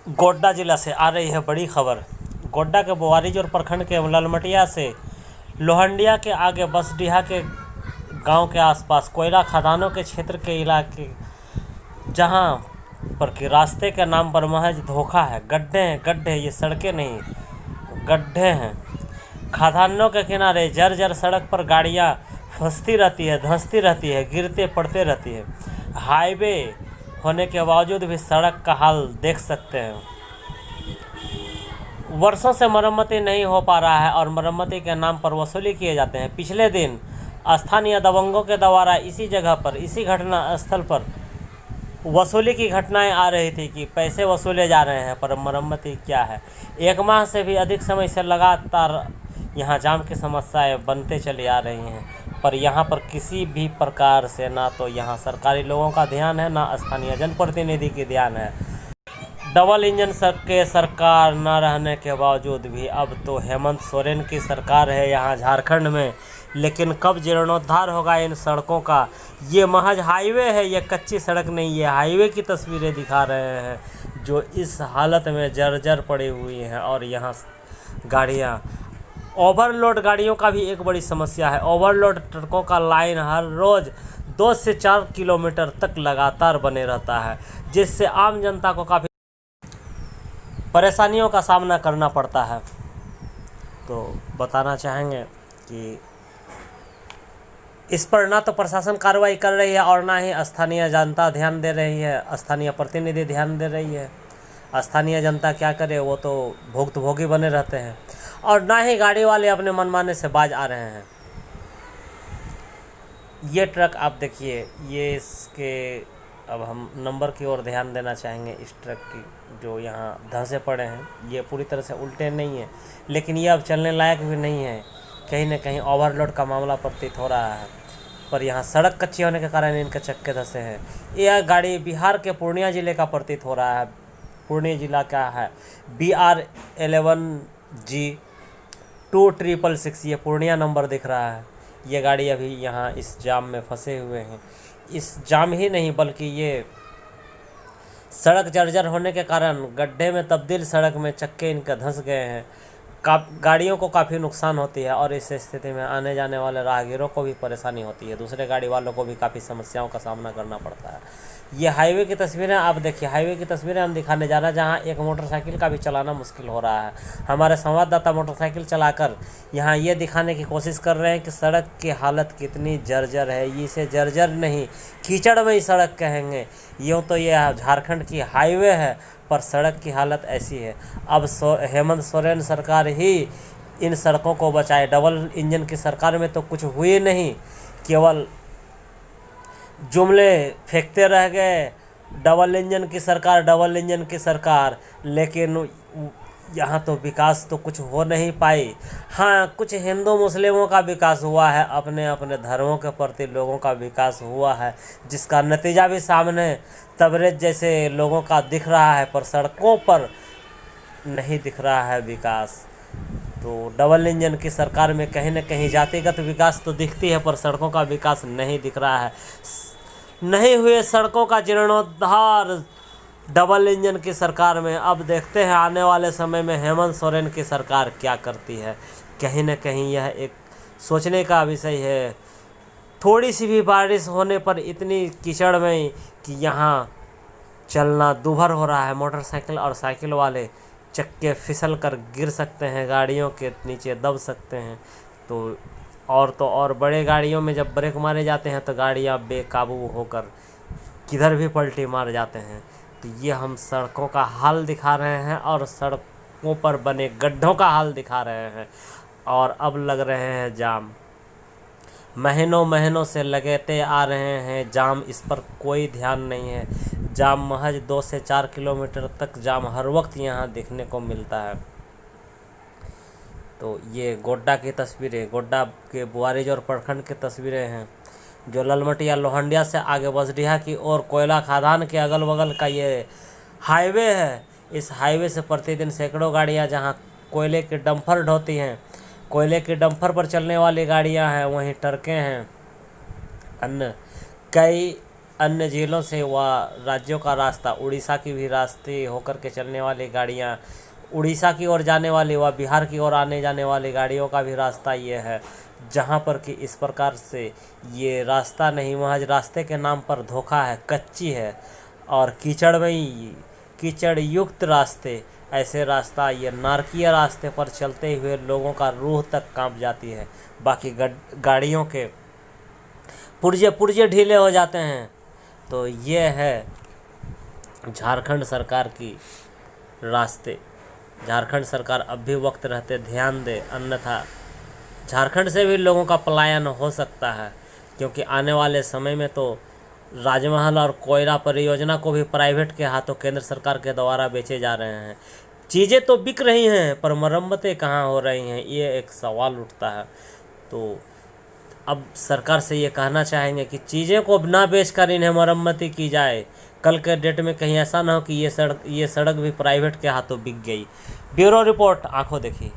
गोड्डा जिला से आ रही है बड़ी खबर। गोड्डा के बोआरीजोर प्रखंड के ललमटिया से लोहंडिया के आगे बसडीहा के गांव के आसपास कोयला खदानों के क्षेत्र के इलाके जहां पर कि रास्ते के नाम पर महज धोखा है। गड्ढे हैं गड्ढे, ये सड़कें नहीं गड्ढे हैं। खदानों के किनारे जर्जर सड़क पर गाड़ियां फंसती रहती है, धंसती रहती है, गिरते पड़ते रहती है। हाईवे होने के बावजूद भी सड़क का हाल देख सकते हैं। वर्षों से मरम्मती नहीं हो पा रहा है और मरम्मती के नाम पर वसूली किए जाते हैं। पिछले दिन स्थानीय दबंगों के द्वारा इसी जगह पर, इसी घटना स्थल पर वसूली की घटनाएं आ रही थी कि पैसे वसूले जा रहे हैं, पर मरम्मती क्या है। 1 माह से भी अधिक समय से लगातार यहाँ जाम की समस्याएं बनते चली आ रही हैं, पर यहाँ पर किसी भी प्रकार से ना तो यहाँ सरकारी लोगों का ध्यान है, ना स्थानीय जनप्रतिनिधि की ध्यान है। डबल इंजन के सरकार न रहने के बावजूद भी अब तो हेमंत सोरेन की सरकार है यहाँ झारखंड में, लेकिन कब जीर्णोद्धार होगा इन सड़कों का। ये महज हाईवे है, ये कच्ची सड़क नहीं, ये हाईवे की तस्वीरें दिखा रहे हैं जो इस हालत में जर्जर पड़ी हुई हैं। और यहाँ गाड़ियाँ, ओवरलोड गाड़ियों का भी एक बड़ी समस्या है। ओवरलोड ट्रकों का लाइन हर रोज़ 2 से 4 किलोमीटर तक लगातार बने रहता है, जिससे आम जनता को काफ़ी परेशानियों का सामना करना पड़ता है। तो बताना चाहेंगे कि इस पर ना तो प्रशासन कार्रवाई कर रही है और ना ही स्थानीय जनता ध्यान दे रही है, स्थानीय प्रतिनिधि ध्यान दे रही है। स्थानीय जनता क्या करे, वो तो भुक्तभोगी बने रहते हैं, और ना ही गाड़ी वाले अपने मनमाने से बाज आ रहे हैं। ये ट्रक आप देखिए, ये इसके अब हम नंबर की ओर ध्यान देना चाहेंगे। इस ट्रक की जो यहाँ धंसे पड़े हैं, ये पूरी तरह से उल्टे नहीं हैं, लेकिन ये अब चलने लायक भी नहीं है। कहीं ना कहीं ओवरलोड का मामला प्रतीत हो रहा है, पर यहाँ सड़क कच्ची होने के कारण इनके चक्के धंसे हैं। यह गाड़ी बिहार के पूर्णिया ज़िले का प्रतीत हो रहा है। पूर्णिया जिला का है, BR11G2666, ये पूर्णिया नंबर दिख रहा है। ये गाड़ी अभी यहाँ इस जाम में फंसे हुए हैं। इस जाम ही नहीं बल्कि ये सड़क जर्जर होने के कारण गड्ढे में तब्दील सड़क में चक्के इनके धंस गए हैं। गाड़ियों को काफ़ी नुकसान होती है, और इस स्थिति में आने जाने वाले राहगीरों को भी परेशानी होती है। दूसरे गाड़ी वालों को भी काफ़ी समस्याओं का सामना करना पड़ता है। ये हाईवे की तस्वीरें आप देखिए, हाईवे की तस्वीरें हम दिखाने जा रहे हैं जहाँ एक मोटरसाइकिल का भी चलाना मुश्किल हो रहा है। हमारे संवाददाता मोटरसाइकिल चलाकर यहाँ ये दिखाने की कोशिश कर रहे हैं कि सड़क की हालत कितनी जर्जर है। इसे जर्जर नहीं, कीचड़ में ही सड़क कहेंगे। यूँ तो ये झारखंड की हाईवे है, पर सड़क की हालत ऐसी है। अब हेमंत सोरेन सरकार ही इन सड़कों को बचाए। डबल इंजन की सरकार में तो कुछ हुई नहीं, केवल जुमले फेंकते रह गए। डबल इंजन की सरकार, डबल इंजन की सरकार, लेकिन यहाँ तो विकास तो कुछ हो नहीं पाई। हाँ, कुछ हिंदू मुस्लिमों का विकास हुआ है, अपने अपने धर्मों के प्रति लोगों का विकास हुआ है, जिसका नतीजा भी सामने तबरेज जैसे लोगों का दिख रहा है, पर सड़कों पर नहीं दिख रहा है विकास। तो डबल इंजन की सरकार में कहीं न कहीं जातिगत विकास तो दिखती है, पर सड़कों का विकास नहीं दिख रहा है। नहीं हुए सड़कों का जीर्णोद्धार डबल इंजन की सरकार में। अब देखते हैं आने वाले समय में हेमंत सोरेन की सरकार क्या करती है। कहीं न कहीं यह एक सोचने का विषय है। थोड़ी सी भी बारिश होने पर इतनी कीचड़ में कि यहाँ चलना दूभर हो रहा है। मोटरसाइकिल और साइकिल वाले चक्के फिसल कर गिर सकते हैं, गाड़ियों के नीचे दब सकते हैं। तो और बड़े गाड़ियों में जब ब्रेक मारे जाते हैं तो गाड़ियाँ बेकाबू होकर किधर भी पलटी मार जाते हैं। तो ये हम सड़कों का हाल दिखा रहे हैं और सड़कों पर बने गड्ढों का हाल दिखा रहे हैं, और अब लग रहे हैं जाम। महीनों महीनों से लगते आ रहे हैं जाम, इस पर कोई ध्यान नहीं है। जाम महज 2 से 4 किलोमीटर तक जाम हर वक्त यहाँ देखने को मिलता है। तो ये गोड्डा की तस्वीरें, गोड्डा के बोआरीजोर प्रखंड की तस्वीरें हैं, जो ललमटिया लोहंडिया से आगे बसडीहा की ओर कोयला खदान के अगल बगल का ये हाईवे है। इस हाईवे से प्रतिदिन सैकड़ों गाड़ियाँ जहाँ कोयले के डंपर ढोती हैं, कोयले के डंपर पर चलने वाली गाड़ियाँ हैं, वहीं ट्रकें हैं, अन्य कई अन्य जिलों से व राज्यों का रास्ता, उड़ीसा की भी रास्ते होकर के चलने वाली गाड़ियाँ, उड़ीसा की ओर जाने वाली व बिहार की ओर आने जाने वाली गाड़ियों का भी रास्ता ये है, जहाँ पर कि इस प्रकार से ये रास्ता नहीं, महज रास्ते के नाम पर धोखा है, कच्ची है और कीचड़मयी कीचड़ युक्त रास्ते, ऐसे रास्ता ये नारकीय रास्ते पर चलते हुए लोगों का रूह तक कांप जाती है। बाकी गाड़ियों के पुर्जे पुर्जे ढीले हो जाते हैं। तो ये है झारखंड सरकार की रास्ते। झारखंड सरकार अब भी वक्त रहते ध्यान दे, अन्यथा झारखंड से भी लोगों का पलायन हो सकता है, क्योंकि आने वाले समय में तो राजमहल और कोयला परियोजना को भी प्राइवेट के हाथों केंद्र सरकार के द्वारा बेचे जा रहे हैं। चीज़ें तो बिक रही हैं पर मरम्मतें कहाँ हो रही हैं, ये एक सवाल उठता है। तो अब सरकार से ये कहना चाहेंगे कि चीज़ें को ना बेचकर इन्हें मरम्मती की जाए। कल के डेट में कहीं ऐसा ना हो कि ये सड़क भी प्राइवेट के हाथों बिक गई। ब्यूरो रिपोर्ट, आंखों देखी।